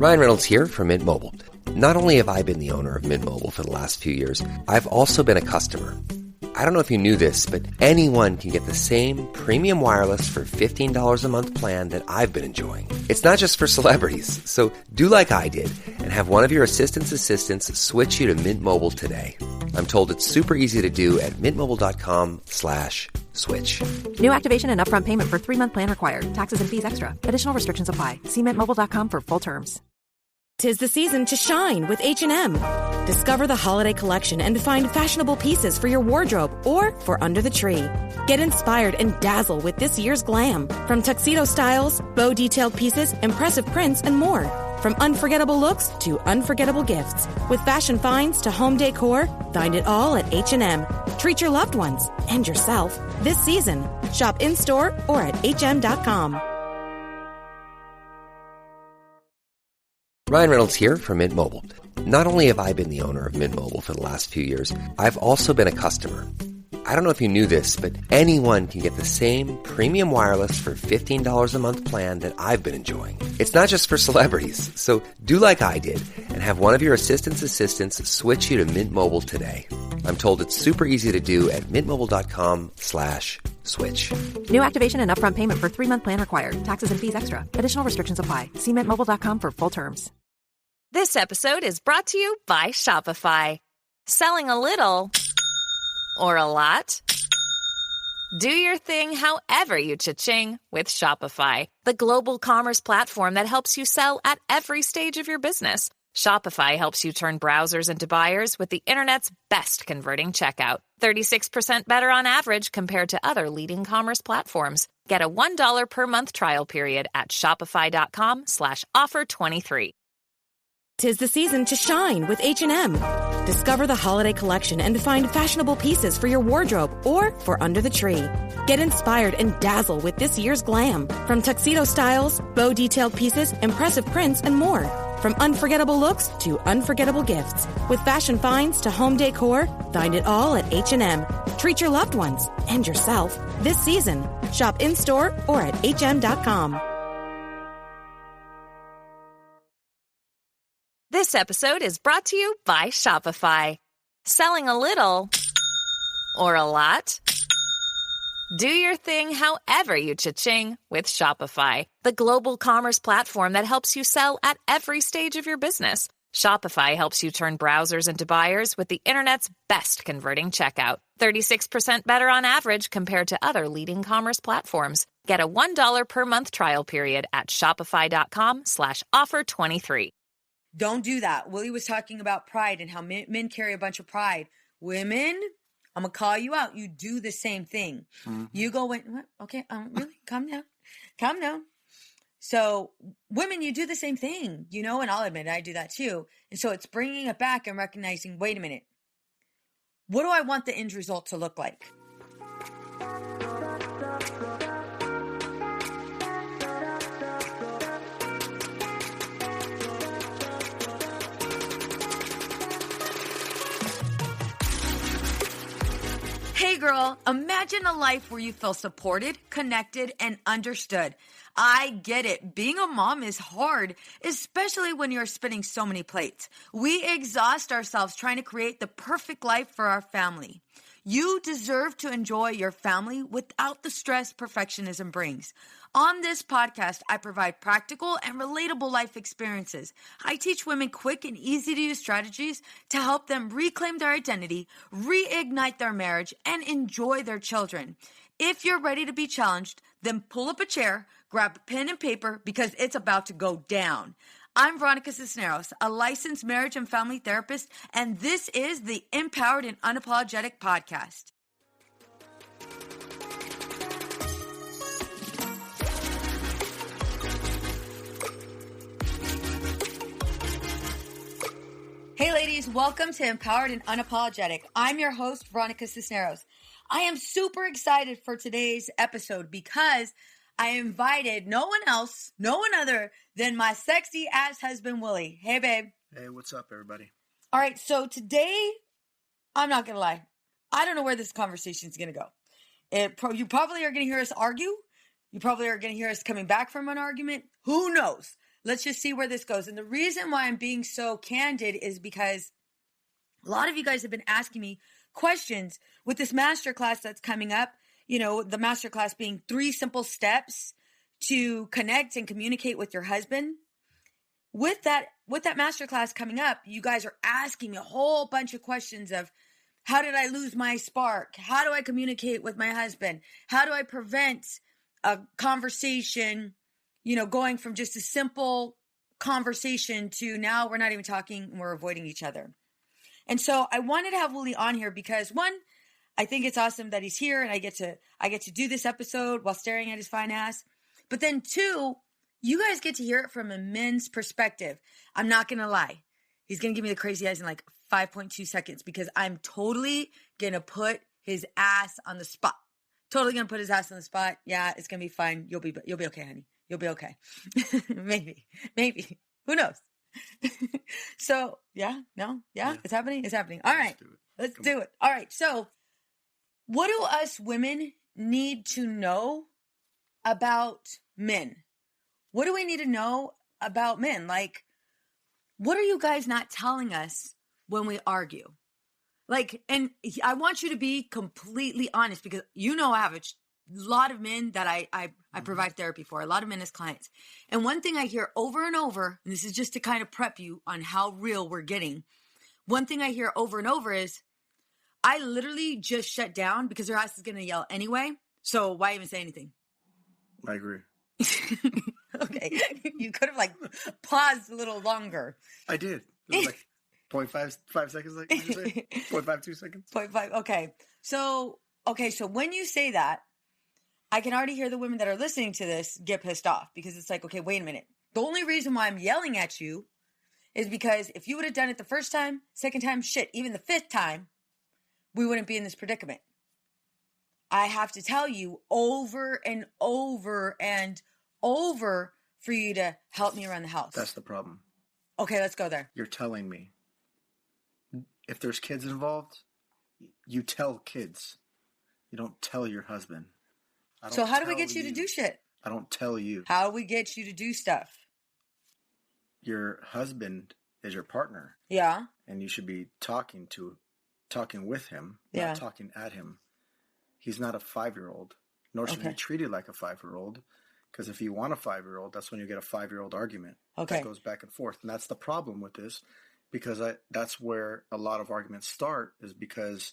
Ryan Reynolds here from Mint Mobile. Not only have I been the owner of Mint Mobile for the last few years, I've also been a customer. I don't know if you knew this, but anyone can get the same premium wireless for $15 a month plan that I've been enjoying. It's not just for celebrities. So do like I did and have one of your assistants switch you to Mint Mobile today. I'm told it's super easy to do at mintmobile.com/switch. New activation and upfront payment for 3-month plan required. Taxes and fees extra. Additional restrictions apply. See mintmobile.com for full terms. 'Tis the season to shine with H&M. Discover the holiday collection and find fashionable pieces for your wardrobe or for under the tree. Get inspired and dazzle with this year's glam. From tuxedo styles, bow detailed pieces, impressive prints, and more. From unforgettable looks to unforgettable gifts. With fashion finds to home decor, find it all at H&M. Treat your loved ones and yourself this season. Shop in-store or at hm.com. Ryan Reynolds here from Mint Mobile. Not only have I been the owner of Mint Mobile for the last few years, I've also been a customer. I don't know if you knew this, but anyone can get the same premium wireless for $15 a month plan that I've been enjoying. It's not just for celebrities. So do like I did and have one of your assistants switch you to Mint Mobile today. I'm told it's super easy to do at mintmobile.com/switch. New activation and upfront payment for 3-month plan required. Taxes and fees extra. Additional restrictions apply. See mintmobile.com for full terms. This episode is brought to you by Shopify. Selling a little or a lot? Do your thing however you cha-ching with Shopify, the global commerce platform that helps you sell at every stage of your business. Shopify helps you turn browsers into buyers with the internet's best converting checkout. 36% better on average compared to other leading commerce platforms. Get a $1 per month trial period at shopify.com/offer23. 'Tis the season to shine with H&M. Discover the holiday collection and find fashionable pieces for your wardrobe or for under the tree. Get inspired and dazzle with this year's glam. From tuxedo styles, bow detailed pieces, impressive prints, and more. From unforgettable looks to unforgettable gifts. With fashion finds to home decor, find it all at H&M. Treat your loved ones and yourself this season. Shop in-store or at hm.com. This episode is brought to you by Shopify. Selling a little or a lot? Do your thing however you cha-ching with Shopify, the global commerce platform that helps you sell at every stage of your business. Shopify helps you turn browsers into buyers with the internet's best converting checkout. 36% better on average compared to other leading commerce platforms. Get a $1 per month trial period at shopify.com/offer23. Don't do that. Willie was talking about pride and how men carry a bunch of pride. Women, I'm going to call you out. You do the same thing. Mm-hmm. You go, what? Okay, really? Calm down. Calm down. So women, you do the same thing, and I'll admit I do that too. And so it's bringing it back and recognizing, wait a minute. What do I want the end result to look like? Hey girl, imagine a life where you feel supported, connected, and understood. I get it. Being a mom is hard, especially when you're spinning so many plates. We exhaust ourselves trying to create the perfect life for our family. You deserve to enjoy your family without the stress perfectionism brings. On this podcast, I provide practical and relatable life experiences. I teach women quick and easy to use strategies to help them reclaim their identity, reignite their marriage, and enjoy their children. If you're ready to be challenged, then pull up a chair, grab a pen and paper because it's about to go down. I'm Veronica Cisneros, a licensed marriage and family therapist, and this is the Empowered and Unapologetic Podcast. Hey ladies, welcome to Empowered and Unapologetic. I'm your host, Veronica Cisneros. I am super excited for today's episode because I invited no one else, no one other than my sexy ass husband, Willie. Hey, babe. Hey, what's up, everybody? All right, so today, I'm not going to lie. I don't know where this conversation is going to go. You probably are going to hear us argue. You probably are going to hear us coming back from an argument. Who knows? let's just see where this goes. And the reason why I'm being so candid is because a lot of you guys have been asking me questions with this masterclass that's coming up. You know, the masterclass being 3 simple steps to connect and communicate with your husband. With that masterclass coming up, you guys are asking me a whole bunch of questions of, how did I lose my spark? How do I communicate with my husband? How do I prevent a conversation, you know, going from just a simple conversation to now we're not even talking and we're avoiding each other? And so I wanted to have Willie on here because, one, I think it's awesome that he's here and I get to do this episode while staring at his fine ass. But then 2, you guys get to hear it from a men's perspective. I'm not going to lie. He's going to give me the crazy eyes in like 5.2 seconds because I'm totally going to put his ass on the spot. Totally going to put his ass on the spot. Yeah, it's going to be fine. You'll be okay, honey. You'll be okay. Maybe. Who knows? So, yeah, it's happening. It's happening. All right, let's do it. All right. So what do us women need to know about men? What do we need to know about men? Like, what are you guys not telling us when we argue? Like, and I want you to be completely honest because you know I have a lot of men that I provide therapy for, a lot of men as clients. And one thing I hear over and over, and this is just to kind of prep you on how real we're getting. One thing I hear over and over is, I literally just shut down because her ass is going to yell anyway. So why even say anything? I agree. Okay. You could have like paused a little longer. I did. It was like 0.5 seconds, like you say? 0.52 seconds. 0.5. Okay. So when you say that, I can already hear the women that are listening to this get pissed off because it's like, okay, wait a minute. The only reason why I'm yelling at you is because if you would have done it the first time, second time, shit, even the 5th time, we wouldn't be in this predicament. I have to tell you over and over and over for you to help me around the house. That's the problem. Okay, let's go there. You're telling me. If there's kids involved, you tell kids. You don't tell your husband. So how do we get you to do shit? I don't tell you. How do we get you to do stuff? Your husband is your partner. Yeah. And you should be talking with him, not talking at him. He's not a 5-year-old, nor should he be treated like a 5-year-old. Because if you want a 5-year-old, that's when you get a 5-year-old argument. Okay. That goes back and forth. And that's the problem with this, because that's where a lot of arguments start, is because,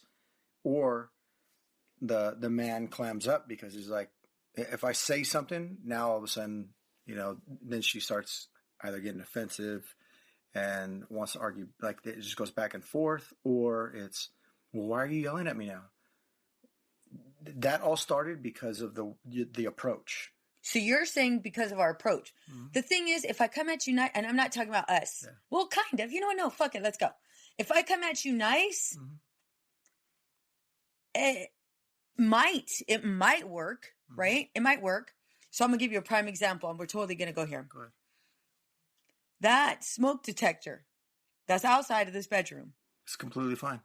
or the man clams up because he's like, if I say something, now all of a sudden, you know, then she starts either getting offensive and wants to argue, like it just goes back and forth, or it's, well, why are you yelling at me now? That all started because of the approach. So you're saying because of our approach. Mm-hmm. The thing is, if I come at you nice, and I'm not talking about us. Yeah. Well, kind of. You know what? No, fuck it. Let's go. If I come at you nice, it might work, right? It might work. So I'm going to give you a prime example, and we're totally going to go here. Go ahead. That smoke detector that's outside of this bedroom. It's completely fine.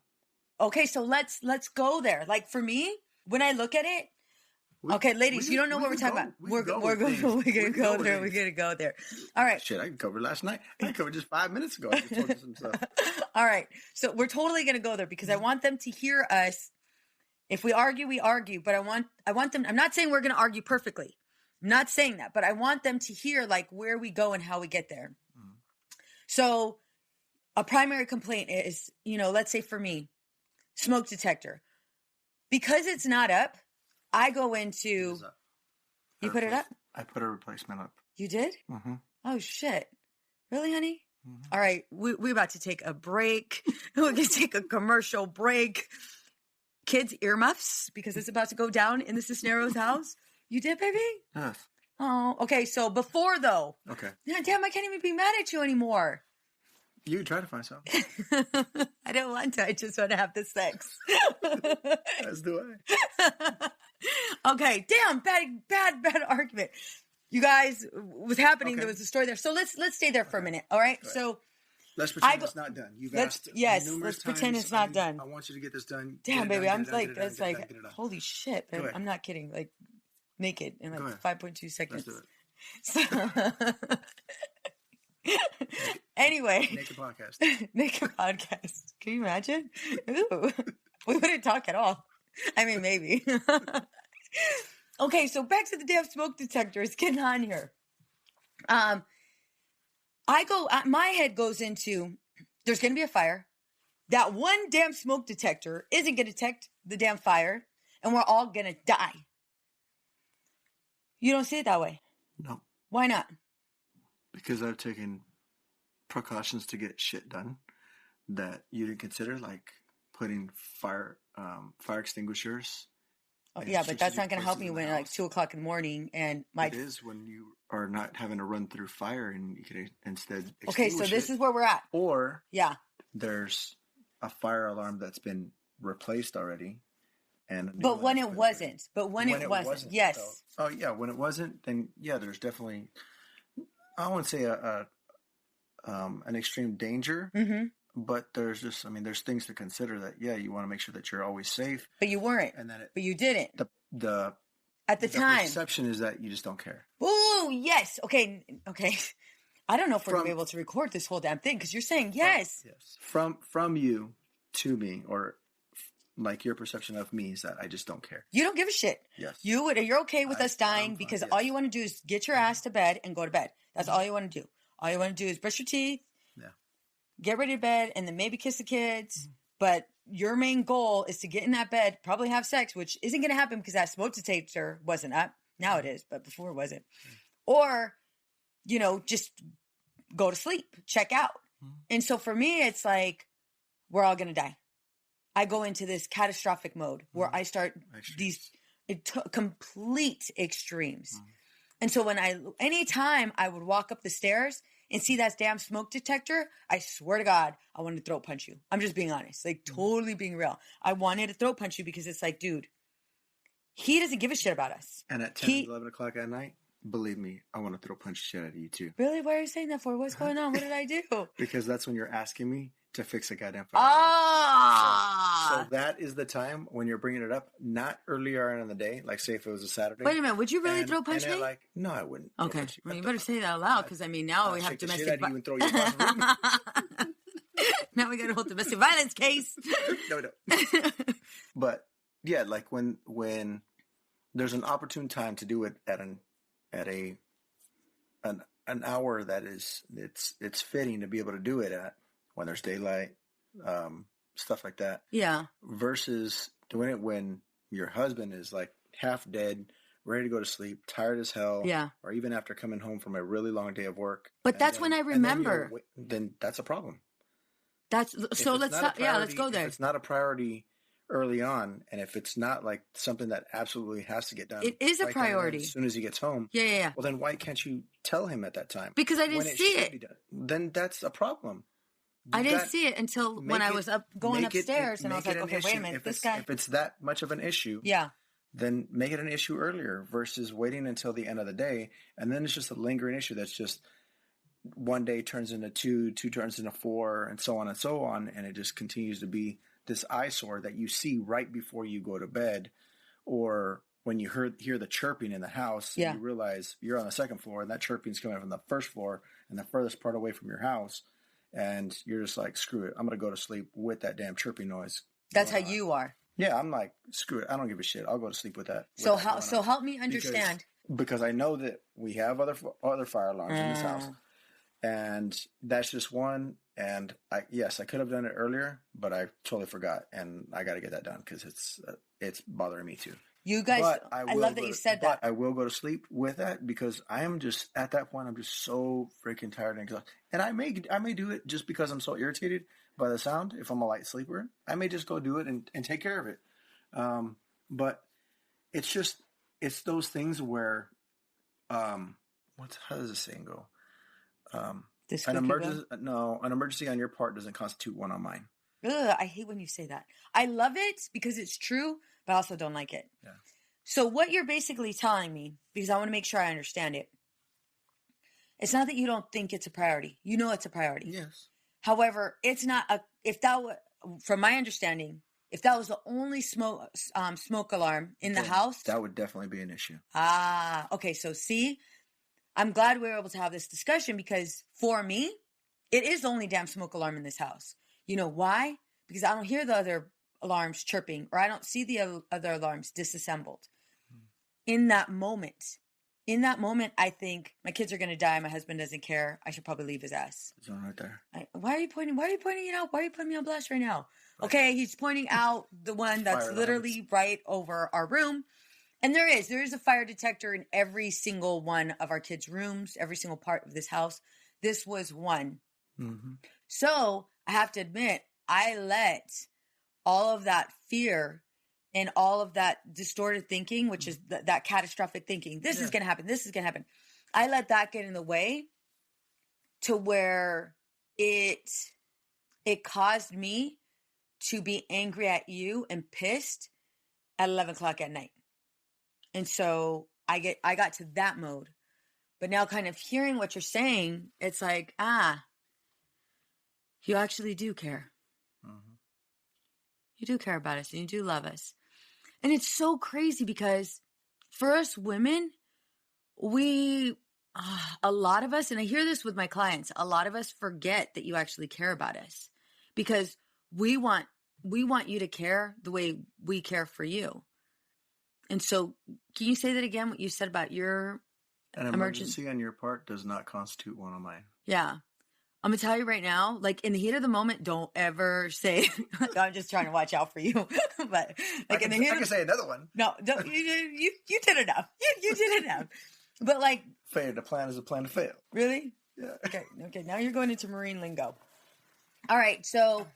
Okay, so let's go there. Like for me, when I look at it, okay, ladies, you don't know what we're talking about. We're gonna go there. All right. Shit, I covered last night. I covered just 5 minutes ago. I just told you some stuff. All right. So we're totally gonna go there because I want them to hear us. If we argue, we argue. But I want them. I'm not saying we're gonna argue perfectly. I'm not saying that, but I want them to hear like where we go and how we get there. Mm-hmm. So a primary complaint is, you know, let's say for me, smoke detector. Because it's not up, I go into... You put it up? I put a replacement up. You did? Mm-hmm. Oh, shit. Really, honey? Mm-hmm. All right. We're about to take a break. We're going to take a commercial break. Kids, earmuffs, because it's about to go down in the Cisneros house. You did, baby? Yes. Oh, okay. So before, though. Okay. Damn, I can't even be mad at you anymore. You try to find something. I don't want to. I just want to have the sex. As do I. Okay. Damn. Bad argument. You guys, what's happening? Okay. There was a story there. So let's stay there for a minute. All right. So let's pretend it's not done. You've asked numerous times. Let's pretend it's not done. I want you to get this done. Damn, baby. I'm like, it's like, holy shit. Babe. I'm not kidding. Like naked in like 5.2 seconds. Let's do it. Anyway. Naked podcast. Naked podcast. Can you imagine? Ooh. We wouldn't talk at all. I mean, maybe. Okay, so back to the damn smoke detector. It's getting on here. My head goes into, there's going to be a fire. That one damn smoke detector isn't going to detect the damn fire, and we're all going to die. You don't see it that way? No. Why not? Because I've taken precautions to get shit done that you didn't consider, like putting fire extinguishers. Oh, yeah, but that's not going to help me when like 2 o'clock in the morning and my... It is when you are not having to run through fire and you can instead Okay, so this is where we're at. Or yeah, there's a fire alarm that's been replaced already. But when it wasn't. Yes. So, when it wasn't, then yeah, there's definitely, I wouldn't say an extreme danger, but there's just, there's things to consider that, yeah, you want to make sure that you're always safe. But you weren't. And then but you didn't. At the time. The perception is that you just don't care. Oh, yes. Okay. I don't know if we're going to be able to record this whole damn thing because you're saying yes. Yes. From you to me, or like your perception of me is that I just don't care. You don't give a shit. Yes. You're okay with us dying because all you want to do is get your ass to bed and go to bed. That's all you want to do. All you want to do is brush your teeth, get ready to bed, and then maybe kiss the kids. But your main goal is to get in that bed, probably have sex, which isn't going to happen because that smoke detector wasn't up. Now it is, but before it wasn't. Or, just go to sleep, check out. And so for me, it's like, we're all going to die. I go into this catastrophic mode where I start these complete extremes. And so anytime I would walk up the stairs and see that damn smoke detector, I swear to God, I wanted to throat punch you. I'm just being honest, like totally being real. I wanted to throat punch you because it's like, dude, he doesn't give a shit about us. And at 10, 11 o'clock at night, believe me, I want to throw punch shit out of you too. Really? Why are you saying that for? What's going on? What did I do? Because that's when you're asking me to fix a goddamn fire. So that is the time when you're bringing it up, not earlier on in the day, like say if it was a Saturday. Wait a minute, would you really throw punch me? Like, no, I wouldn't. Okay, well, you better say that out loud because now we have domestic violence. Now we got a whole domestic violence case. No. But yeah, like when there's an opportune time to do it at an hour that is it's fitting to be able to do it at, when there's daylight, stuff like that. Yeah. Versus doing it when your husband is like half dead, ready to go to sleep, tired as hell. Yeah. Or even after coming home from a really long day of work. But that's when I remember. Then that's a problem. Let's go there. If it's not a priority early on, and if it's not like something that absolutely has to get done, it is a priority as soon as he gets home. Yeah. Well, then why can't you tell him at that time? Because I didn't see it. Then that's a problem. I didn't see it until when I was going upstairs, and I was like, okay, wait a minute, this guy. If it's that much of an issue, then make it an issue earlier versus waiting until the end of the day, and then it's just a lingering issue that's just one day turns into two turns into four, and so on, and it just continues to be this eyesore that you see right before you go to bed, or when you hear the chirping in the house, you realize you're on the second floor, and that chirping's coming from the first floor and the furthest part away from your house. And you're just like, screw it. I'm going to go to sleep with that damn chirping noise. That's how you are. Yeah, I'm like, screw it. I don't give a shit. I'll go to sleep with that. So help me understand. Because I know that we have other fire alarms in this house. And that's just one. And I could have done it earlier, but I totally forgot. And I got to get that done because it's bothering me too. You guys, I love that you said that. I will go to sleep with that because I am just, at that point, I'm just so freaking tired and exhausted. And I may do it just because I'm so irritated by the sound. If I'm a light sleeper, I may just go do it and take care of it. But it's those things where, how does the saying go? An emergency on your part doesn't constitute one on mine. Ugh, I hate when you say that. I love it because it's true, but I also don't like it. Yeah. So what you're basically telling me, because I want to make sure I understand it, it's not that you don't think it's a priority. You know it's a priority. Yes. However, it's not from my understanding, if that was the only smoke alarm in the house, that would definitely be an issue. Okay. So see, I'm glad we were able to have this discussion because for me, it is the only damn smoke alarm in this house. You know why? Because I don't hear the other alarms chirping or I don't see the other alarms disassembled. In that moment, I think my kids are going to die. My husband doesn't care. I should probably leave his ass. It's on right there. Why are you pointing it out? Why are you putting me on blast right now? Right. Okay, he's pointing out the one that's literally right over our room. And there is a fire detector in every single one of our kids' rooms, every single part of this house. This was one. Mm-hmm. So I have to admit, I let all of that fear and all of that distorted thinking, which is that catastrophic thinking. This is going to happen. This is going to happen. I let that get in the way to where it caused me to be angry at you and pissed at 11 o'clock at night. And so I got to that mode. But now kind of hearing what you're saying, it's like, you actually do care. Mm-hmm. You do care about us and you do love us. And it's so crazy because for us women, a lot of us, and I hear this with my clients, a lot of us forget that you actually care about us because we want you to care the way we care for you. And so can you say that again, what you said about your An emergency on your part does not constitute one on mine. Yeah. I'm going to tell you right now, like in the heat of the moment, don't ever say, I'm just trying to watch out for you. But like I can say another one. No, don't, you did enough. You did enough. But like. Fail to plan is a plan to fail. Really? Yeah. Okay. Now you're going into marine lingo. All right. So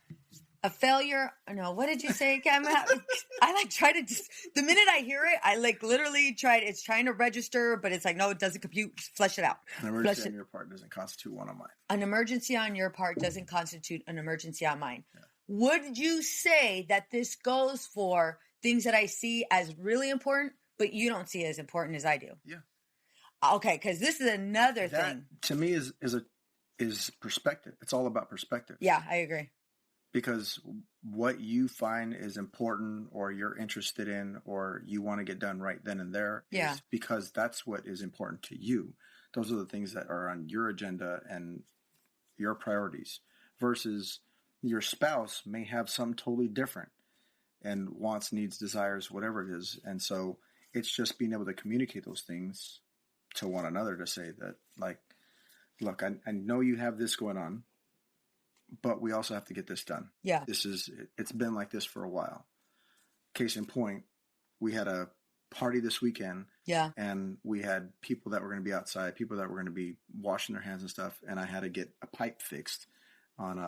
a failure. No, what did you say? I like try to the minute I hear it, I like literally it's trying to register, but it's like, no, it doesn't compute. Flesh it out. An emergency on your part doesn't constitute one on mine. An emergency on your part doesn't constitute an emergency on mine. Yeah. Would you say that this goes for things that I see as really important, but you don't see as important as I do? Yeah. Okay, because this is another thing. To me is perspective. It's all about perspective. Yeah, I agree. Because what you find is important or you're interested in or you want to get done right then and there is because that's what is important to you. Those are the things that are on your agenda and your priorities versus your spouse may have something totally different and wants, needs, desires, whatever it is. And so it's just being able to communicate those things to one another to say that, like, look, I know you have this going on, but we also have to get this done. Yeah. It's been like this for a while. Case in point, we had a party this weekend. Yeah. And we had people that were going to be outside, people that were going to be washing their hands and stuff. And I had to get a pipe fixed on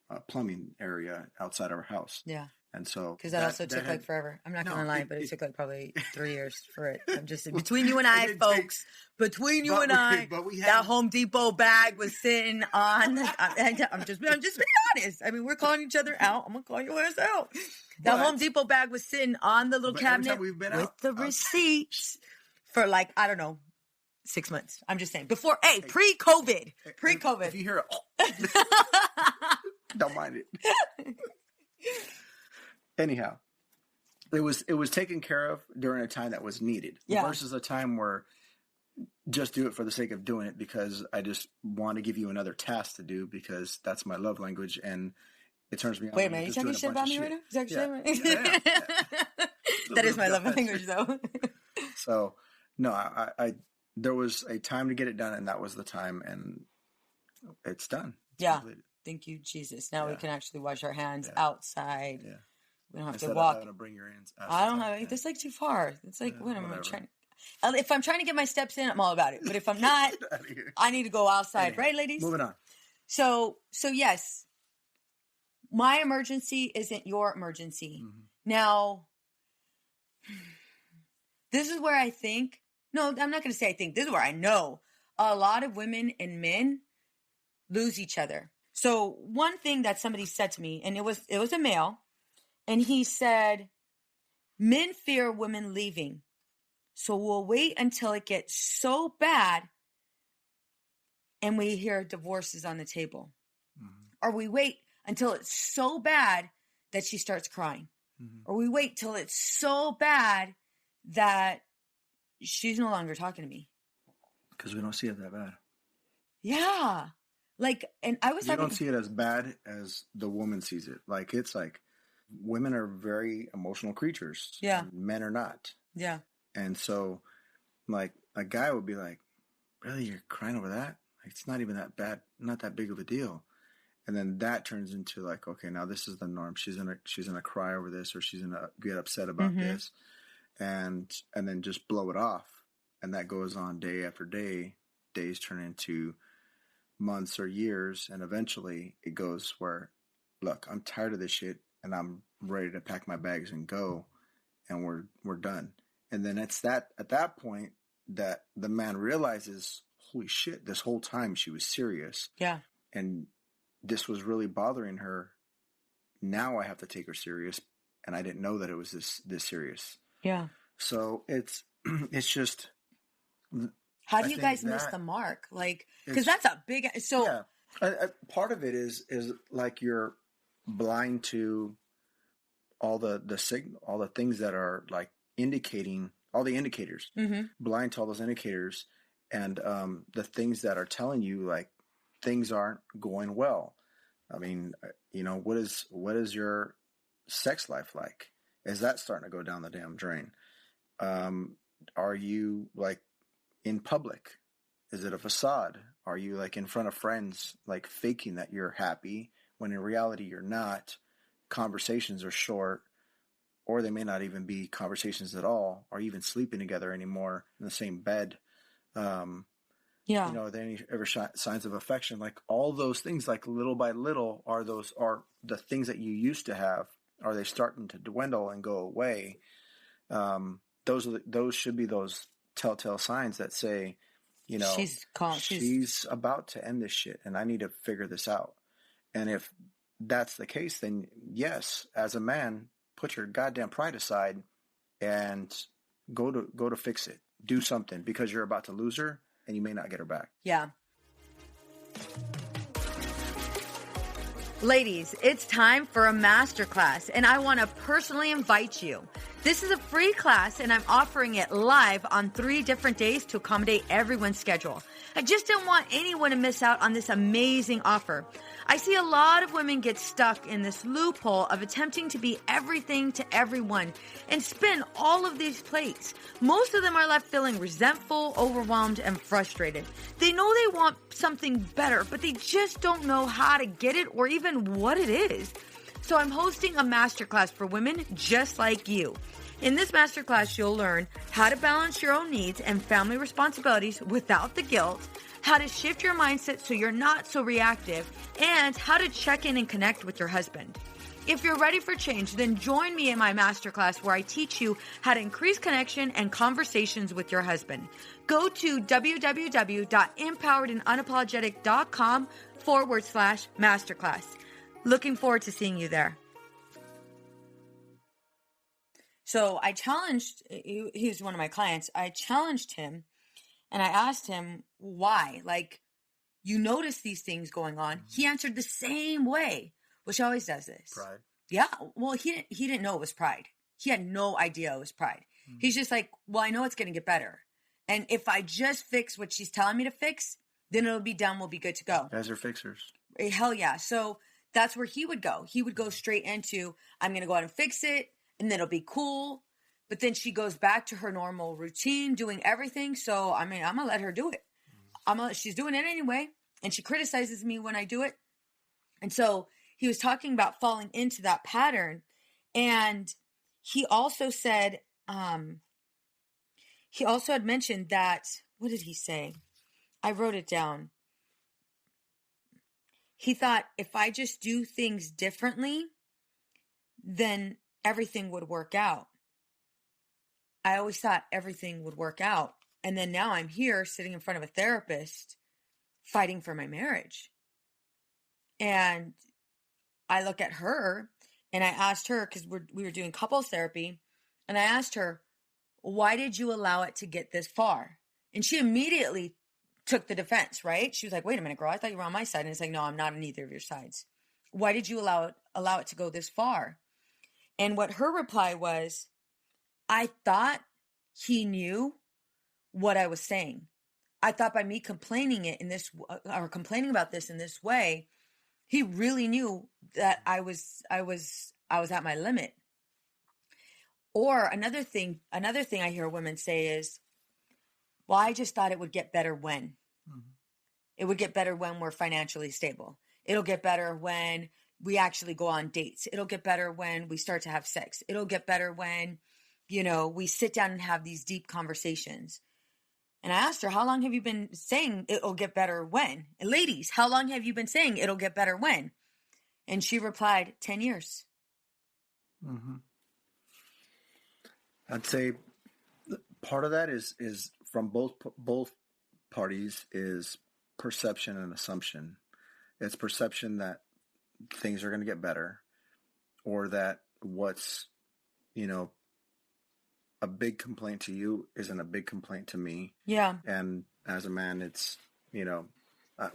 a plumbing area outside our house. Yeah. And so. Because that also took like forever. I'm not going to lie, but it took like probably 3 years for it. I'm just between you and I, folks. Between you and I, that Home Depot bag was sitting on. I'm just being honest. I mean, we're calling each other out. I'm gonna call your ass out. That Home Depot bag was sitting on the little cabinet with the receipts for like, I don't know, 6 months. I'm just saying pre-COVID. Pre-COVID. If you hear it, don't mind it. Anyhow, it was taken care of during a time that was needed versus a time where just do it for the sake of doing it because I just want to give you another task to do because that's my love language and it turns me on. Wait a minute, you talking shit about me right now? Is that That is my love language though. So, no, I there was a time to get it done and that was the time and it's done. It's completed. Thank you, Jesus. Now we can actually wash our hands outside. Yeah. We don't have Instead to walk. Of having to bring your hands outside. I don't have. That's like too far. It's like what am I trying? If I'm trying to get my steps in, I'm all about it. But if I'm not, I need to go outside, right, ladies? Moving on. So yes, my emergency isn't your emergency. Mm-hmm. Now, this is where I think. No, I'm not going to say I think. This is where I know a lot of women and men lose each other. So one thing that somebody said to me, and it was a male. And he said, men fear women leaving. So we'll wait until it gets so bad and we hear divorces on the table. Mm-hmm. Or we wait until it's so bad that she starts crying. Mm-hmm. Or we wait till it's so bad that she's no longer talking to me. Because we don't see it that bad. Yeah. Like, and I was You don't see it as bad as the woman sees it. Like, it's like women are very emotional creatures. Yeah. And men are not. Yeah. And so, like, a guy would be like, really, you're crying over that? Like, it's not even that bad, not that big of a deal. And then that turns into like, okay, now this is the norm. She's gonna cry over this, or she's gonna get upset about this, and then just blow it off. And that goes on day after day. Days turn into months or years, and eventually it goes where, look, I'm tired of this shit, and I'm ready to pack my bags and go, and we're done. And then it's that at that point that the man realizes, holy shit, this whole time she was serious. Yeah. And this was really bothering her. Now I have to take her serious, and I didn't know that it was this serious. Yeah. So it's just. How do you guys miss the mark? Like, because that's a big. So yeah, part of it is like you're blind to all the signal, all the things that are like indicating, all the indicators. Blind to all those indicators, and the things that are telling you like things aren't going well. I mean, you know, what is your sex life like? Is that starting to go down the damn drain? Are you like in public? Is it a facade? Are you like in front of friends, like faking that you're happy when in reality you're not? Conversations are short, or they may not even be conversations at all, or even sleeping together anymore in the same bed. Yeah. You know, are there any ever signs of affection? Like all those things, like little by little, are the things that you used to have, are they starting to dwindle and go away? Those should be those telltale signs that say, you know, she's about to end this shit, and I need to figure this out. And if that's the case, then yes, as a man, put your goddamn pride aside and go to fix it. Do something, because you're about to lose her and you may not get her back. Yeah. Ladies, it's time for a masterclass, and I want to personally invite you. This is a free class, and I'm offering it live on 3 different days to accommodate everyone's schedule. I just don't want anyone to miss out on this amazing offer. I see a lot of women get stuck in this loophole of attempting to be everything to everyone and spin all of these plates. Most of them are left feeling resentful, overwhelmed, and frustrated. They know they want something better, but they just don't know how to get it or even what it is. So I'm hosting a masterclass for women just like you. In this masterclass, you'll learn how to balance your own needs and family responsibilities without the guilt, how to shift your mindset so you're not so reactive, and how to check in and connect with your husband. If you're ready for change, then join me in my masterclass where I teach you how to increase connection and conversations with your husband. Go to www.empoweredandunapologetic.com/masterclass. Looking forward to seeing you there. So I challenged, he's one of my clients, I challenged him and I asked him why. Like, you notice these things going on. He answered the same way, which always does this. Pride. Yeah. Well, he didn't know it was pride. He had no idea it was pride. He's just like, well, I know it's going to get better. And if I just fix what she's telling me to fix, then it'll be done. We'll be good to go. Guys are fixers. Hell yeah. So that's where he would go. He would go straight into, I'm going to go out and fix it, and then it'll be cool. But then she goes back to her normal routine, doing everything. So, I mean, I'm going to let her do it. She's doing it anyway. And she criticizes me when I do it. And so he was talking about falling into that pattern. And he also said, he also had mentioned that, what did he say? I wrote it down. He thought if I just do things differently, then everything would work out. I always thought everything would work out. And then now I'm here sitting in front of a therapist fighting for my marriage. And I look at her and I asked her, because we were doing couples therapy, and I asked her, why did you allow it to get this far? And she immediately took the defense, right? She was like, wait a minute, girl, I thought you were on my side. And it's like, no, I'm not on either of your sides. Why did you allow it to go this far? And what her reply was, I thought he knew what I was saying. I thought by me complaining about this in this way, he really knew that I was at my limit. Or another thing I hear women say is, well, I just thought it would get better when. Mm-hmm. It would get better when we're financially stable. It'll get better when we actually go on dates. It'll get better when we start to have sex. It'll get better when, we sit down and have these deep conversations. And I asked her, how long have you been saying it'll get better when? And ladies, how long have you been saying it'll get better when? And she replied, 10 years. Mm-hmm. I'd say part of that is from both parties is perception and assumption. It's perception that things are going to get better, or that what's, a big complaint to you isn't a big complaint to me. Yeah. And as a man, it's,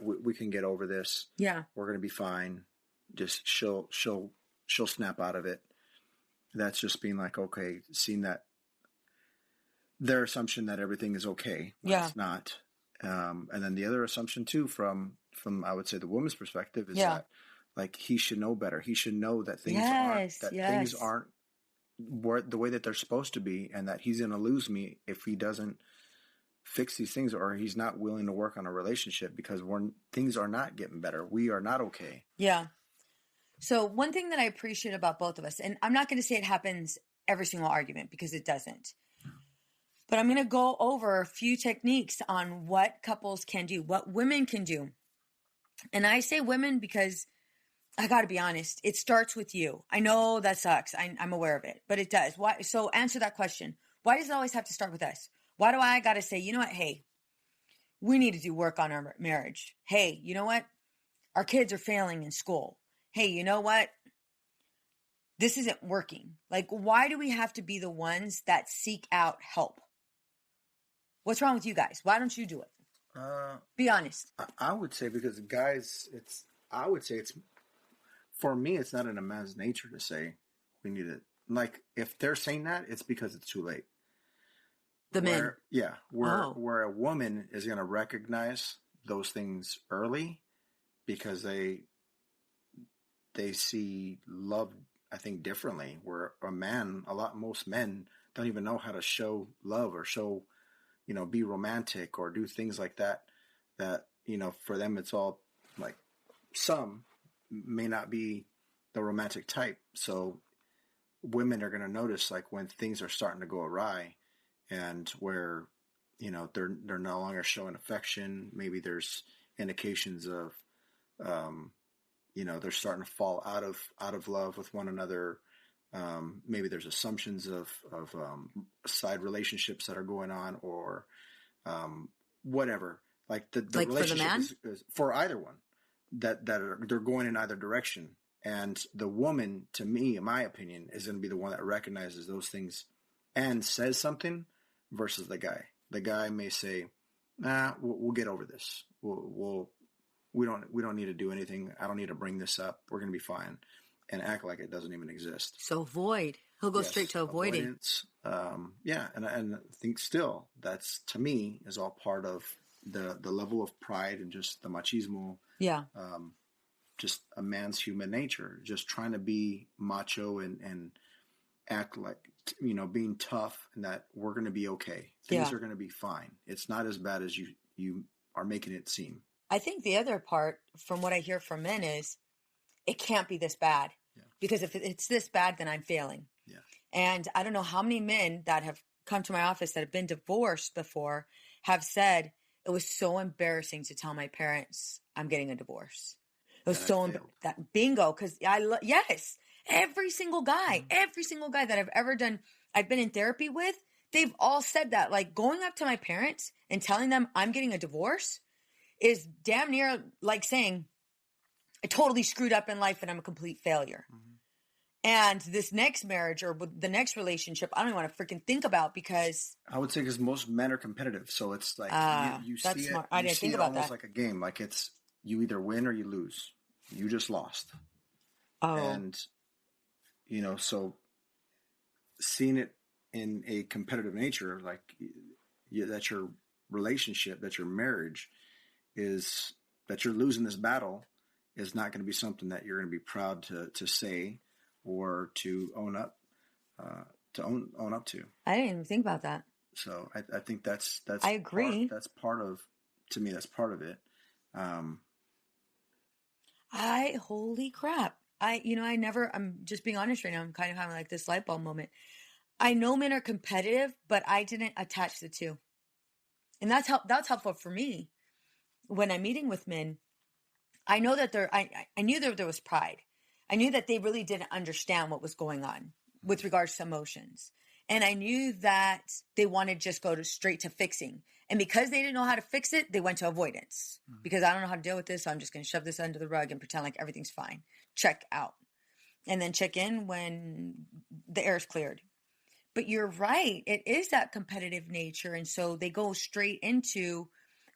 we can get over this. Yeah. We're going to be fine. Just she'll snap out of it. That's just being like, okay, seeing that their assumption that everything is okay. Yeah. It's not. And then the other assumption too, from I would say the woman's perspective is that like he should know better. He should know that things things aren't the way that they're supposed to be, and that he's going to lose me if he doesn't fix these things, or he's not willing to work on a relationship, because things are not getting better. We are not okay. Yeah. So one thing that I appreciate about both of us, and I'm not going to say it happens every single argument because it doesn't, but I'm going to go over a few techniques on what couples can do, what women can do. And I say women because I got to be honest, it starts with you. I know that sucks. I'm aware of it, but it does. Why? So answer that question. Why does it always have to start with us? Why do I got to say, you know what? Hey, we need to do work on our marriage. Hey, you know what? Our kids are failing in school. Hey, you know what? This isn't working. Like, why do we have to be the ones that seek out help? What's wrong with you guys? Why don't you do it? Be honest. I would say because guys, for me, it's not in a man's nature to say we need it. Like, if they're saying that, it's because it's too late. The men. Yeah. Where a woman is going to recognize those things early because they see love, I think, differently. Where most men don't even know how to show love or show, be romantic or do things like that. That, for them, it's all like some may not be the romantic type. So women are going to notice like when things are starting to go awry and where, they're no longer showing affection. Maybe there's indications of, they're starting to fall out of love with one another. Maybe there's assumptions of side relationships that are going on, or whatever. Like the like relationship for the man? is for either one that they're going in either direction. And the woman, to me, in my opinion, is going to be the one that recognizes those things and says something versus the guy. The guy may say, "Nah, we'll get over this. We don't need to do anything. I don't need to bring this up. We're going to be fine," and act like it doesn't even exist. So avoid. He'll go straight to avoiding. And I think still that's, to me, is all part of the level of pride and just the machismo. Yeah. Just a man's human nature, just trying to be macho and act like, being tough, and that we're going to be okay. Things are going to be fine. It's not as bad as you are making it seem. I think the other part from what I hear from men is it can't be this bad, because if it's this bad, then I'm failing. Yeah. And I don't know how many men that have come to my office that have been divorced before have said it was so embarrassing to tell my parents I'm getting a divorce. It was that bingo. Cause yes, every single guy that I've ever done, I've been in therapy with, they've all said that. Like, going up to my parents and telling them I'm getting a divorce is damn near like saying I totally screwed up in life and I'm a complete failure. Mm-hmm. And this next marriage or the next relationship, I don't even want to freaking think about, because I would say because most men are competitive. So it's like you that's see smart. it, I didn't think about almost that. like a game. Like it's you either win or you lose. You just lost. Oh. And, so seeing it in a competitive nature, like that you're relationship, that your marriage is, that you're losing this battle, is not going to be something that you're going to be proud to say or to own up to. I didn't even think about that. So I think that's I agree. That's part of it. Holy crap. I'm just being honest right now. I'm kind of having like this light bulb moment. I know men are competitive, but I didn't attach the two. And that's helpful for me when I'm meeting with men. I know that I knew there was pride. I knew that they really didn't understand what was going on with regards to emotions. And I knew that they wanted to just go straight to fixing. And because they didn't know how to fix it, they went to avoidance. Because I don't know how to deal with this, so I'm just going to shove this under the rug and pretend like everything's fine. Check out. And then check in when the air's cleared. But you're right. It is that competitive nature. And so they go straight into,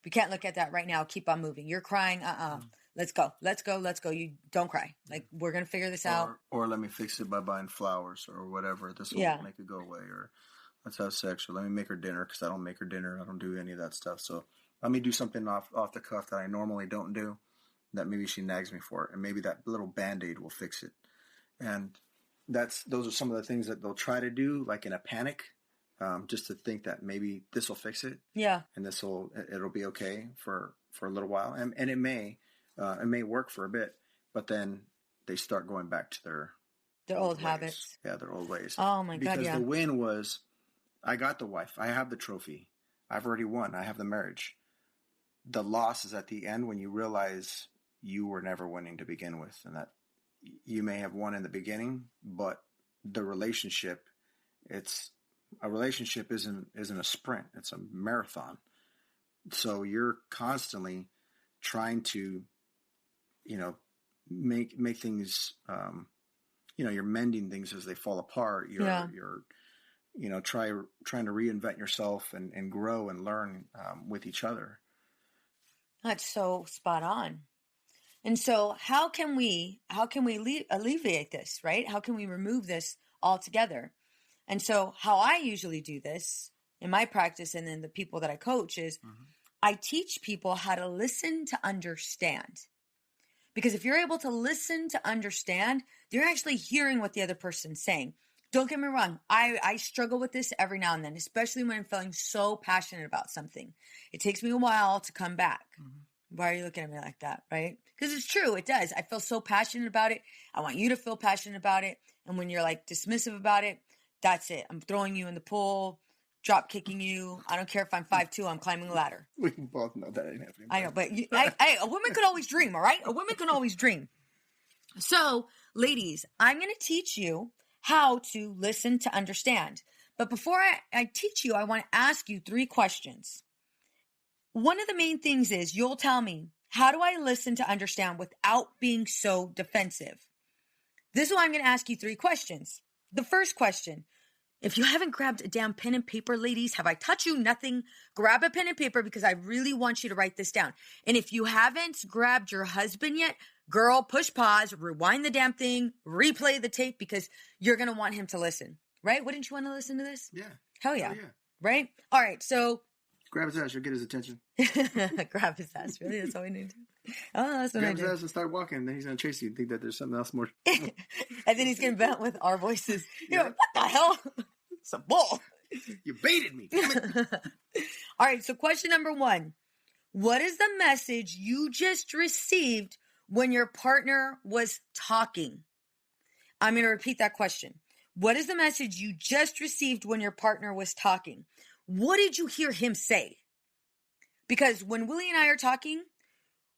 we can't look at that right now. Keep on moving. You're crying. Let's go. You don't cry. Like, we're going to figure this out. Or let me fix it by buying flowers or whatever. This will make it go away. Or let's have sex. Or let me make her dinner, because I don't make her dinner. I don't do any of that stuff. So let me do something off the cuff that I normally don't do, that maybe she nags me for. And maybe that little Band-Aid will fix it. And those are some of the things that they'll try to do, like in a panic, just to think that maybe this will fix it. Yeah. And it'll be okay for a little while. And it may work for a bit, but then they start going back to their old habits. Yeah, their old ways. Oh my God, Because the win was, I got the wife. I have the trophy. I've already won. I have the marriage. The loss is at the end, when you realize you were never winning to begin with, and that you may have won in the beginning, but the relationship, a relationship isn't a sprint. It's a marathon. So you're constantly trying to, make things, you're mending things as they fall apart. You're trying to reinvent yourself and grow and learn with each other. That's so spot on. And so how can we alleviate this, right? How can we remove this altogether? And so how I usually do this in my practice, and then the people that I coach, is I teach people how to listen to understand. Because if you're able to listen to understand, you're actually hearing what the other person's saying. Don't get me wrong. I struggle with this every now and then, especially when I'm feeling so passionate about something. It takes me a while to come back. Why are you looking at me like that, right? Because it's true. It does. I feel so passionate about it. I want you to feel passionate about it. And when you're like dismissive about it, that's it. I'm throwing you in the pool, drop kicking you. I don't care if I'm 5'2", I'm climbing a ladder. We both know that ain't happening. I know, but a woman could always dream, all right? A woman can always dream. So, ladies, I'm going to teach you how to listen to understand. But before I teach you, I want to ask you 3 questions. One of the main things is, you'll tell me, how do I listen to understand without being so defensive? This is why I'm going to ask you 3 questions. The first question, if you haven't grabbed a damn pen and paper, ladies, have I taught you nothing? Grab a pen and paper, because I really want you to write this down. And if you haven't grabbed your husband yet, girl, push pause, rewind the damn thing, replay the tape, because you're going to want him to listen, right? Wouldn't you want to listen to this? Yeah. Hell yeah. Right? All right. So grab his ass, you'll get his attention. Grab his ass, really? That's all we need to do. Oh, that's what grab I do. Grab his ass and start walking, then he's going to chase you and think that there's something else more. And then he's going to vent with our voices. You're like, what the hell? It's a bull. You baited me. Damn it. All right, so question number 1. What is the message you just received when your partner was talking? I'm going to repeat that question. What is the message you just received when your partner was talking? What did you hear him say? Because when Willie and I are talking,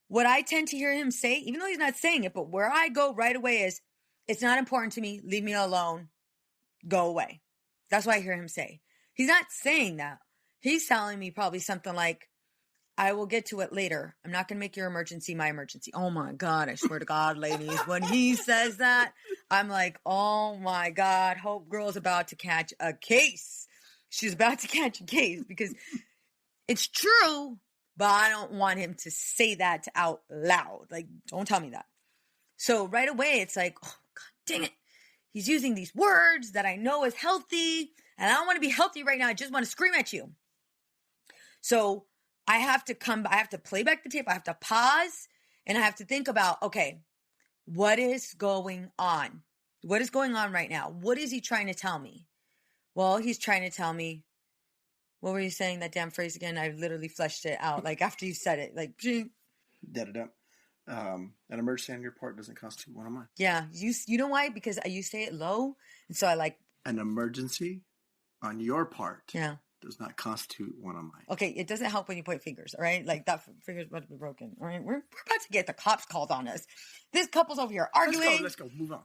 what I tend to hear him say, even though he's not saying it, but where I go right away is, it's not important to me. Leave me alone. Go away. That's what I hear him say. He's not saying that. He's telling me probably something like, I will get to it later. I'm not going to make your emergency my emergency. Oh my God. I swear to God, ladies, when he says that, I'm like, oh my God, Hope Girl's about to catch a case. She's about to catch a case, because it's true, but I don't want him to say that out loud. Like, don't tell me that. So right away, it's like, oh God, dang it. He's using these words that I know is healthy, and I don't want to be healthy right now. I just want to scream at you. So I have to play back the tape. I have to pause and I have to think about, okay, what is going on? What is going on right now? What is he trying to tell me? Well, he's trying to tell me, what were you saying, that damn phrase again? I literally fleshed it out. Like after you said it, like, Da-da-da. An emergency on your part doesn't constitute one of mine. yeah. You know why? Because you say it low. And so I like. An emergency on your part. Yeah. Does not constitute one of mine. Okay, it doesn't help when you point fingers, all right? Like that finger's about to be broken, all right? We're about to get the cops called on us. This couple's over here arguing. Let's go. Move on.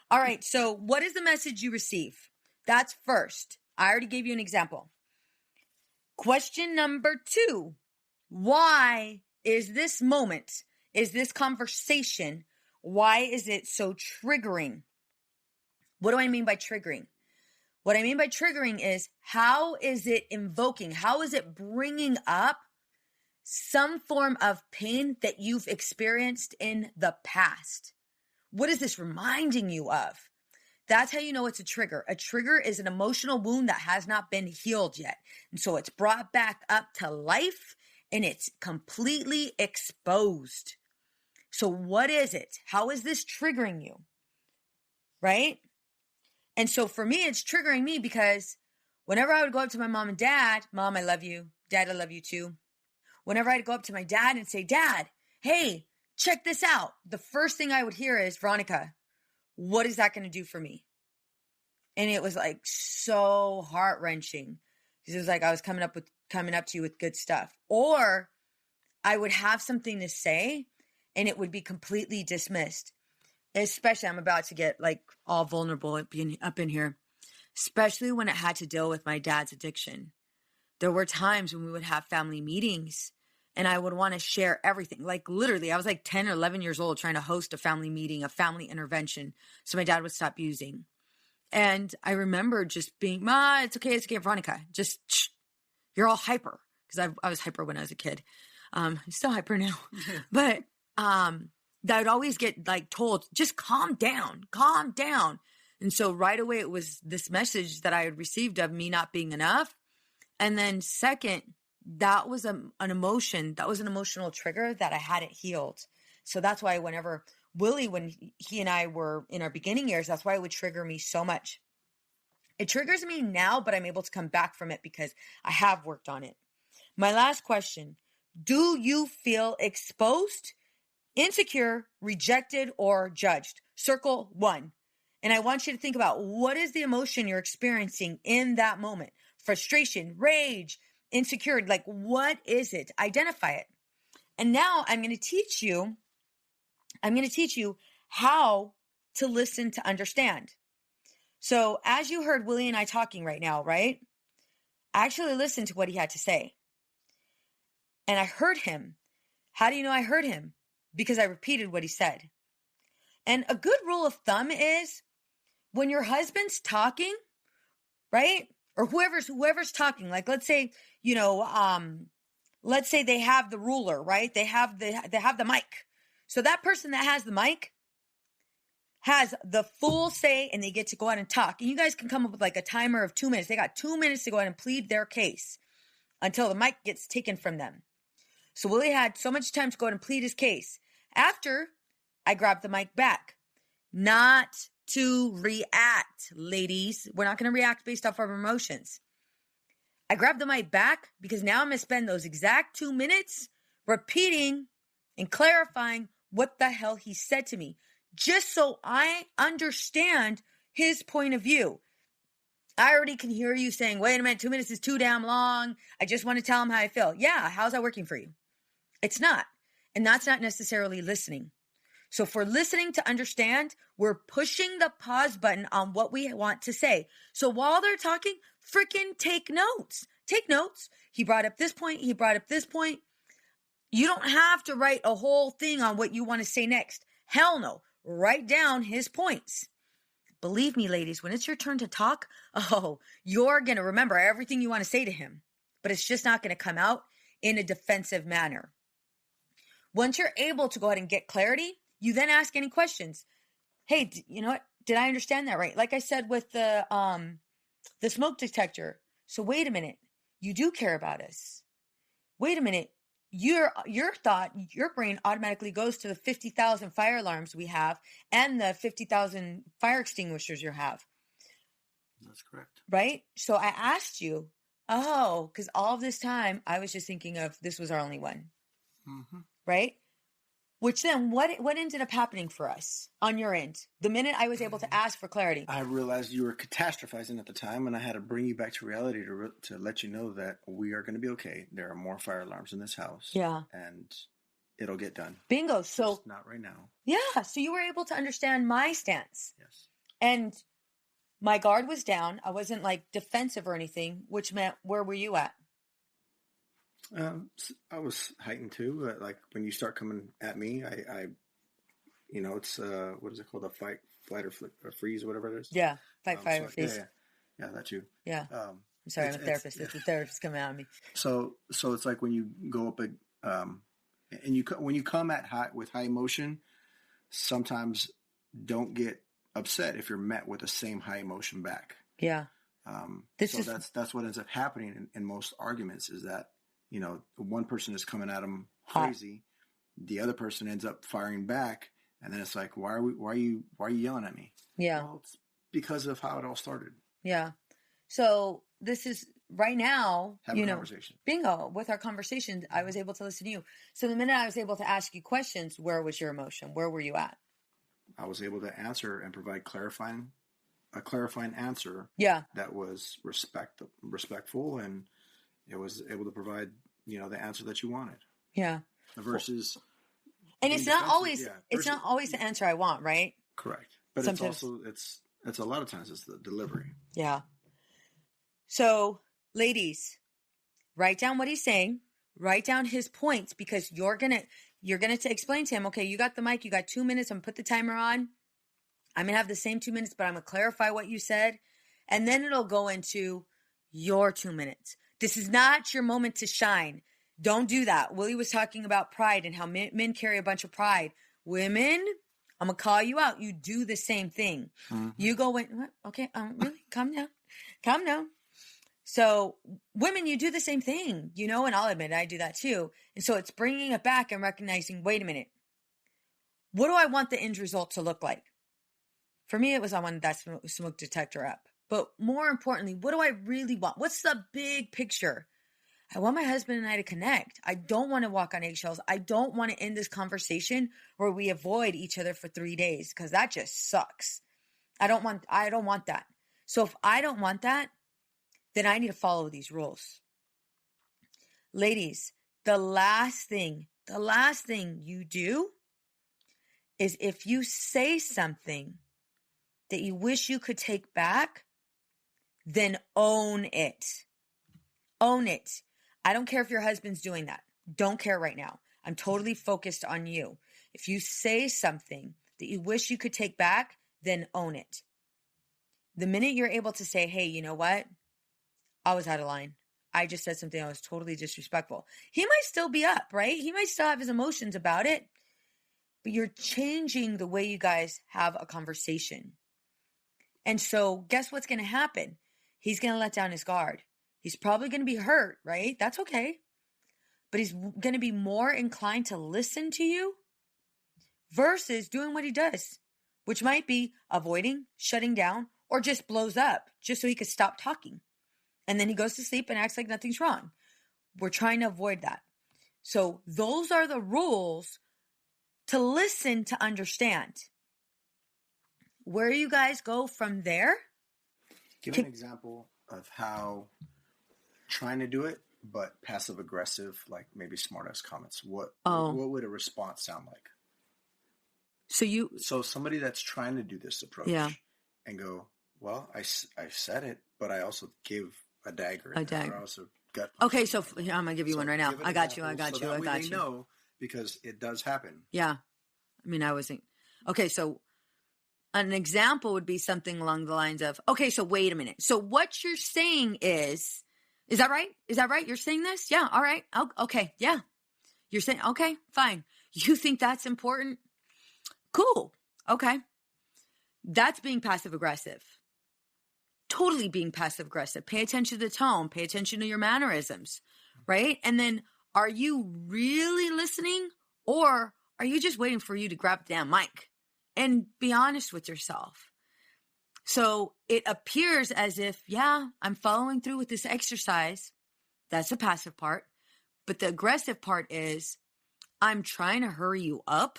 All right, so what is the message you receive? That's first. I already gave you an example. Question number 2. Why is this moment, is this conversation, why is it so triggering? What do I mean by triggering? What I mean by triggering is, how is it invoking? How is it bringing up some form of pain that you've experienced in the past? What is this reminding you of? That's how you know it's a trigger. A trigger is an emotional wound that has not been healed yet. And so it's brought back up to life and it's completely exposed. So what is it? How is this triggering you? Right? And so for me, it's triggering me because whenever I would go up to my mom and dad, Mom, I love you. Dad, I love you too. Whenever I'd go up to my dad and say, Dad, hey, check this out. The first thing I would hear is, Veronica, what is that going to do for me? And it was like so heart-wrenching. Because it was like I was coming up to you with good stuff. Or I would have something to say and it would be completely dismissed. Especially, I'm about to get like all vulnerable up in here, especially when it had to deal with my dad's addiction. There were times when we would have family meetings and I would want to share everything. Like literally, I was like 10 or 11 years old trying to host a family meeting, a family intervention. So my dad would stop using. And I remember just being, Ma, it's okay, Veronica. Just, shh, you're all hyper. Because I was hyper when I was a kid. I'm still hyper now. But, that I'd always get like told, just calm down. And so right away, it was this message that I had received of me not being enough. And then second, that was an emotion. That was an emotional trigger that I hadn't healed. So that's why whenever Willie, when he and I were in our beginning years, that's why it would trigger me so much. It triggers me now, but I'm able to come back from it because I have worked on it. My last question, do you feel exposed, insecure, rejected, or judged? Circle 1. And I want you to think about, what is the emotion you're experiencing in that moment? Frustration, rage, insecurity, like what is it? Identify it. And now I'm going to teach you how to listen to understand. So as you heard Willie and I talking right now, right? I actually listened to what he had to say. And I heard him. How do you know I heard him? Because I repeated what he said. And a good rule of thumb is when your husband's talking, right? Or whoever's talking, like let's say, let's say they have the ruler, right? They have the mic. So that person that has the mic has the full say and they get to go out and talk. And you guys can come up with like a timer of 2 minutes. They got 2 minutes to go out and plead their case until the mic gets taken from them. So Willie had so much time to go out and plead his case. After, I grabbed the mic back. Not to react, ladies. We're not going to react based off our emotions. I grabbed the mic back because now I'm going to spend those exact 2 minutes repeating and clarifying what the hell he said to me, just so I understand his point of view. I already can hear you saying, wait a minute, 2 minutes is too damn long. I just want to tell him how I feel. Yeah, how's that working for you? It's not. And that's not necessarily listening. So for listening to understand, we're pushing the pause button on what we want to say. So while they're talking, freaking take notes. Take notes. He brought up this point. He brought up this point. You don't have to write a whole thing on what you want to say next. Hell no. Write down his points. Believe me, ladies, when it's your turn to talk, you're going to remember everything you want to say to him. But it's just not going to come out in a defensive manner. Once you're able to go ahead and get clarity, you then ask any questions. Hey, you know what? Did I understand that right? Like I said with the smoke detector. So wait a minute. You do care about us. wait a minute, your brain automatically goes to the 50,000 fire alarms we have and the 50,000 fire extinguishers you have. That's correct. Right? So I asked you, because all of this time I was just thinking of this was our only one. Mm-hmm. Right? Which then, what ended up happening for us on your end? The minute I was able to ask for clarity. I realized you were catastrophizing at the time, and I had to bring you back to reality to let you know that we are going to be okay. There are more fire alarms in this house. Yeah. And it'll get done. Bingo. So just not right now. Yeah. So you were able to understand my stance. Yes. And my guard was down. I wasn't like defensive or anything, which meant, where were you at? I was heightened too. Like when you start coming at me, I it's what is it called? A fight, flight, or freeze, or whatever it is. Yeah, fight, flight, or freeze. Yeah, that too. Yeah. I'm sorry, I'm a therapist. It's the therapist coming at me. So it's like when you go up when you come with high emotion, sometimes don't get upset if you're met with the same high emotion back. Yeah. That's what ends up happening in most arguments is that. One person is coming at them crazy. The other person ends up firing back. And then it's like, why are you yelling at me? Yeah. Well, it's because of how it all started. Yeah. So this is right now, Have a conversation. Bingo. With our conversation, I was able to listen to you. So the minute I was able to ask you questions, where was your emotion? Where were you at? I was able to answer and provide a clarifying answer. Yeah. That was respectful, and it was able to provide, the answer that you wanted. Yeah. Versus. And it's not always the answer I want, right? Correct. But sometimes, it's a lot of times it's the delivery. Yeah. So, ladies, write down what he's saying, write down his points, because you're going to explain to him, okay, you got the mic, you got 2 minutes, I'm going to put the timer on. I'm going to have the same 2 minutes, but I'm going to clarify what you said. And then it'll go into your 2 minutes. This is not your moment to shine. Don't do that. Willie was talking about pride and how men carry a bunch of pride. Women, I'm going to call you out. You do the same thing. Mm-hmm. You go, what? Okay, really? Calm down. So women, you do the same thing, and I'll admit I do that too. And so it's bringing it back and recognizing, wait a minute, what do I want the end result to look like? For me, it was I wanted that smoke detector up. But more importantly, what do I really want? What's the big picture? I want my husband and I to connect. I don't want to walk on eggshells. I don't want to end this conversation where we avoid each other for 3 days, because that just sucks. I don't want that. So if I don't want that, then I need to follow these rules. Ladies, the last thing you do is if you say something that you wish you could take back, then own it. Own it. I don't care if your husband's doing that. Don't care right now. I'm totally focused on you. If you say something that you wish you could take back, then own it. The minute you're able to say, hey, you know what? I was out of line. I just said something that was totally disrespectful. He might still be up, right? He might still have his emotions about it, but you're changing the way you guys have a conversation. And so guess what's going to happen? He's going to let down his guard. He's probably going to be hurt, right? That's okay. But he's going to be more inclined to listen to you versus doing what he does, which might be avoiding, shutting down, or just blows up just so he could stop talking. And then he goes to sleep and acts like nothing's wrong. We're trying to avoid that. So those are the rules to listen, to understand. Where you guys go from there? Give an example of how trying to do it, but passive aggressive, like maybe smart ass comments. What would a response sound like? So somebody that's trying to do this approach and go, well, I said it, but I also give a dagger. I also got. Okay, so I'm gonna give you one right now. I got you. They know, because it does happen. Yeah, I mean, I wasn't. Okay, so an example would be something along the lines of, okay, so wait a minute. So what you're saying is that right? Is that right? You're saying this? Yeah. All right. Okay. Yeah. You're saying, okay, fine. You think that's important? Cool. Okay. That's being passive aggressive. Totally being passive aggressive. Pay attention to the tone. Pay attention to your mannerisms, right? And then Are you really listening, or are you just waiting for you to grab the damn mic? And be honest with yourself. So it appears as if, yeah, I'm following through with this exercise. That's the passive part. But the aggressive part is I'm trying to hurry you up,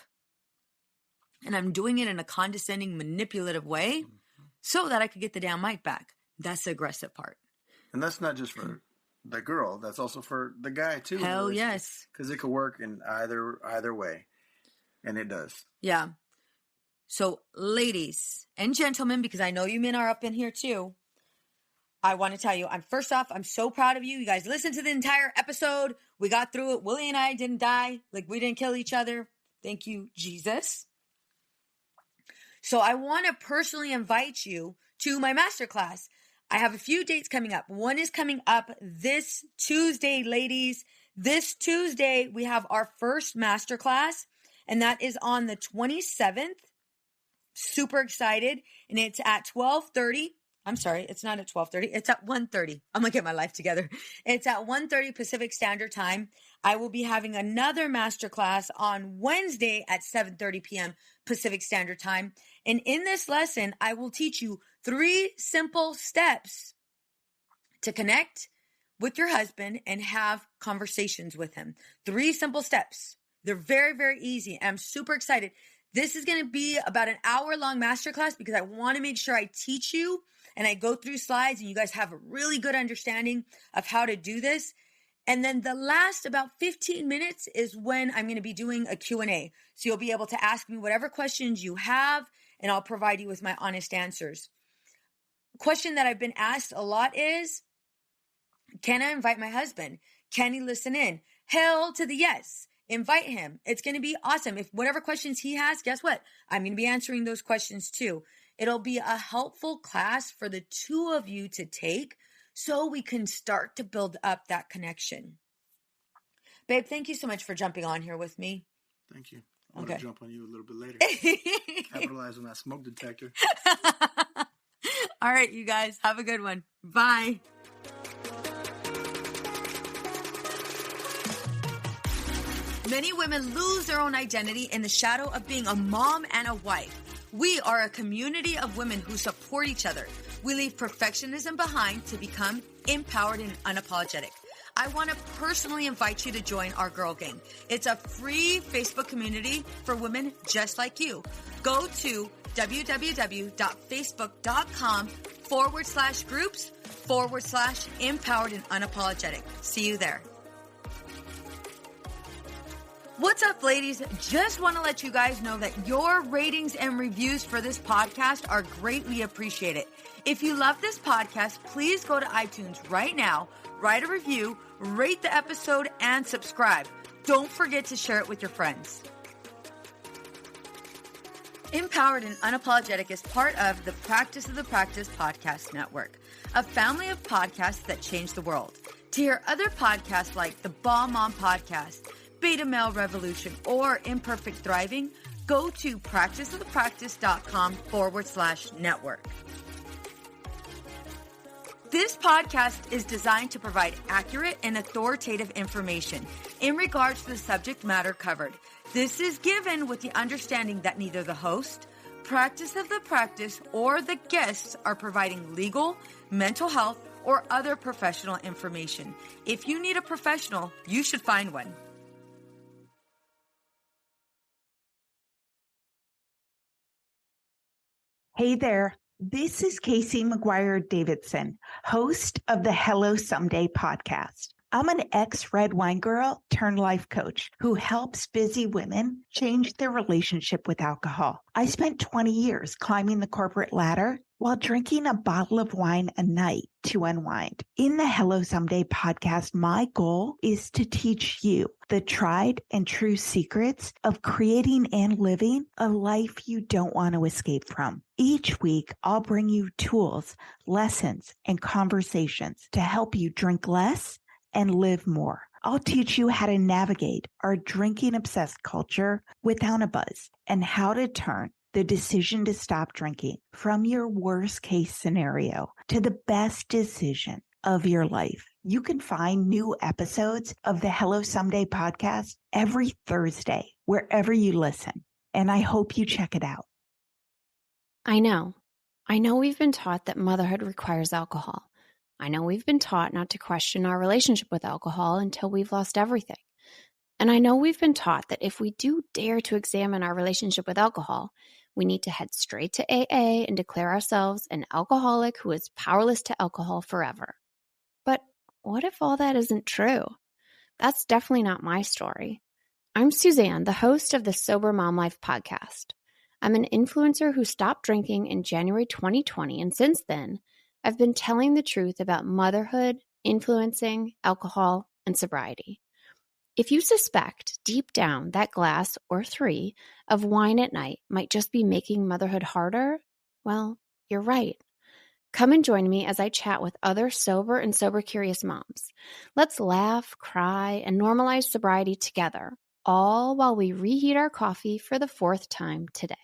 and I'm doing it in a condescending, manipulative way so that I could get the damn mic back. That's the aggressive part. And that's not just for the girl. That's also for the guy, too. Hell yes. Because it could work in either way. And it does. Yeah. So ladies and gentlemen, because I know you men are up in here too, I want to tell you, first off, I'm so proud of you. You guys listened to the entire episode. We got through it. Willie and I didn't die. Like, we didn't kill each other. Thank you, Jesus. So I want to personally invite you to my masterclass. I have a few dates coming up. One is coming up this Tuesday, ladies. This Tuesday, we have our first masterclass, and that is on the 27th. Super excited. And it's at 12:30. I'm sorry, it's not at 12:30. It's at 1:30. I'm going to get my life together. It's at 1:30 Pacific Standard Time. I will be having another masterclass on Wednesday at 7:30 p.m. Pacific Standard Time. And in this lesson, I will teach you 3 simple steps to connect with your husband and have conversations with him. 3 simple steps. They're very, very easy. I'm super excited. This is going to be about an hour-long masterclass because I want to make sure I teach you and I go through slides and you guys have a really good understanding of how to do this. And then the last about 15 minutes is when I'm going to be doing a Q&A. So you'll be able to ask me whatever questions you have, and I'll provide you with my honest answers. Question that I've been asked a lot is, can I invite my husband? Can he listen in? Hell to the yes. Invite him. It's going to be awesome. If whatever questions he has, guess what? I'm going to be answering those questions too. It'll be a helpful class for the 2 of you to take so we can start to build up that connection. Babe, thank you so much for jumping on here with me. Thank you. I'm going to jump on you a little bit later. Capitalize on that smoke detector. All right, you guys. Have a good one. Bye. Many women lose their own identity in the shadow of being a mom and a wife. We are a community of women who support each other. We leave perfectionism behind to become empowered and unapologetic. I want to personally invite you to join our Girl Gang. It's a free Facebook community for women just like you. Go to www.facebook.com/groups/empowered and unapologetic. See you there. What's up, ladies? Just want to let you guys know that your ratings and reviews for this podcast are greatly appreciated. If you love this podcast, please go to iTunes right now, write a review, rate the episode, and subscribe. Don't forget to share it with your friends. Empowered and Unapologetic is part of the Practice of the Practice podcast network, a family of podcasts that change the world. To hear other podcasts like the Bomb Mom Podcast, Beta Male Revolution, or Imperfect Thriving, go to practiceofthepractice.com/network. This podcast is designed to provide accurate and authoritative information in regards to the subject matter covered. This is given with the understanding that neither the host, Practice of the Practice, or the guests are providing legal, mental health, or other professional information. If you need a professional, you should find one. Hey there, this is Casey McGuire Davidson, host of the Hello Someday podcast. I'm an ex-red wine girl turned life coach who helps busy women change their relationship with alcohol. I spent 20 years climbing the corporate ladder while drinking a bottle of wine a night to unwind. In the Hello Someday podcast, my goal is to teach you the tried and true secrets of creating and living a life you don't want to escape from. Each week, I'll bring you tools, lessons, and conversations to help you drink less and live more. I'll teach you how to navigate our drinking-obsessed culture without a buzz and how to turn the decision to stop drinking from your worst case scenario to the best decision of your life. You can find new episodes of the Hello Someday podcast every Thursday, wherever you listen. And I hope you check it out. I know we've been taught that motherhood requires alcohol. I know we've been taught not to question our relationship with alcohol until we've lost everything. And I know we've been taught that if we do dare to examine our relationship with alcohol, we need to head straight to AA and declare ourselves an alcoholic who is powerless to alcohol forever. But what if all that isn't true? That's definitely not my story. I'm Suzanne, the host of the Sober Mom Life podcast. I'm an influencer who stopped drinking in January 2020, and since then, I've been telling the truth about motherhood, influencing, alcohol, and sobriety. If you suspect deep down that glass or 3 of wine at night might just be making motherhood harder, well, you're right. Come and join me as I chat with other sober and sober-curious moms. Let's laugh, cry, and normalize sobriety together, all while we reheat our coffee for the 4th time today.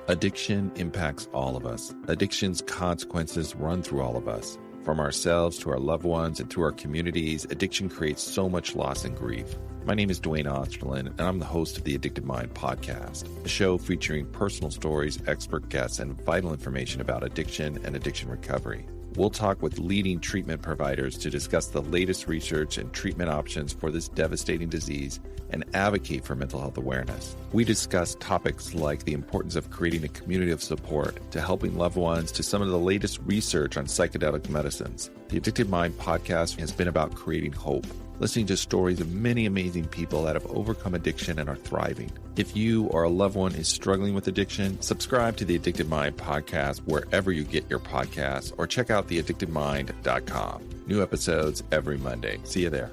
Addiction impacts all of us. Addiction's consequences run through all of us. From ourselves to our loved ones and through our communities, addiction creates so much loss and grief. My name is Dwayne Osterlin, and I'm the host of the Addicted Mind podcast, a show featuring personal stories, expert guests, and vital information about addiction and addiction recovery. We'll talk with leading treatment providers to discuss the latest research and treatment options for this devastating disease and advocate for mental health awareness. We discuss topics like the importance of creating a community of support, to helping loved ones, to some of the latest research on psychedelic medicines. The Addicted Mind podcast has been about creating hope, listening to stories of many amazing people that have overcome addiction and are thriving. If you or a loved one is struggling with addiction, subscribe to the Addicted Mind podcast wherever you get your podcasts, or check out theaddictedmind.com. New episodes every Monday. See you there.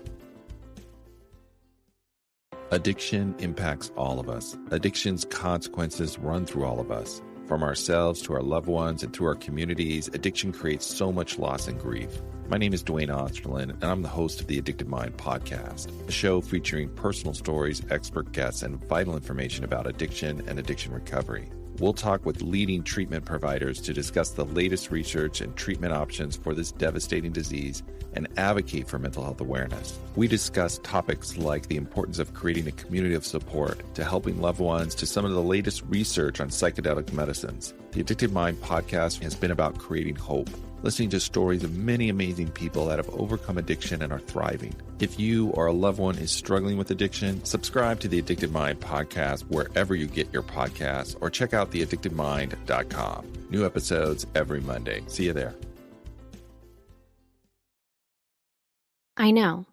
Addiction impacts all of us. Addiction's consequences run through all of us. From ourselves to our loved ones and through our communities, addiction creates so much loss and grief. My name is Dwayne Osterlin, and I'm the host of the Addicted Mind podcast, a show featuring personal stories, expert guests, and vital information about addiction and addiction recovery. We'll talk with leading treatment providers to discuss the latest research and treatment options for this devastating disease and advocate for mental health awareness. We discuss topics like the importance of creating a community of support, to helping loved ones, to some of the latest research on psychedelic medicines. The Addicted Mind podcast has been about creating hope, listening to stories of many amazing people that have overcome addiction and are thriving. If you or a loved one is struggling with addiction, subscribe to the Addicted Mind podcast wherever you get your podcasts, or check out theaddictedmind.com. New episodes every Monday. See you there. I know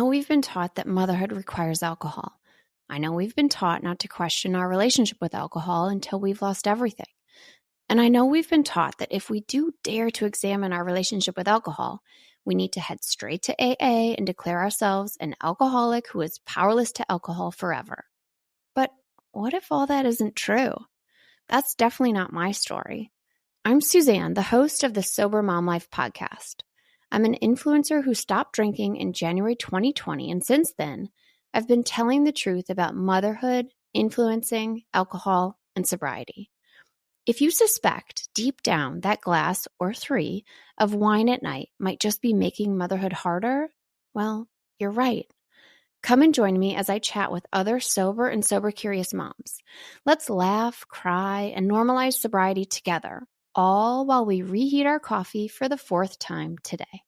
we've been taught that motherhood requires alcohol. I know we've been taught not to question our relationship with alcohol until we've lost everything. And I know we've been taught that if we do dare to examine our relationship with alcohol, we need to head straight to AA and declare ourselves an alcoholic who is powerless to alcohol forever. But what if all that isn't true? That's definitely not my story. I'm Suzanne, the host of the Sober Mom Life podcast. I'm an influencer who stopped drinking in January 2020, and since then, I've been telling the truth about motherhood, influencing, alcohol, and sobriety. If you suspect deep down that glass or 3 of wine at night might just be making motherhood harder, well, you're right. Come and join me as I chat with other sober and sober-curious moms. Let's laugh, cry, and normalize sobriety together, all while we reheat our coffee for the 4th time today.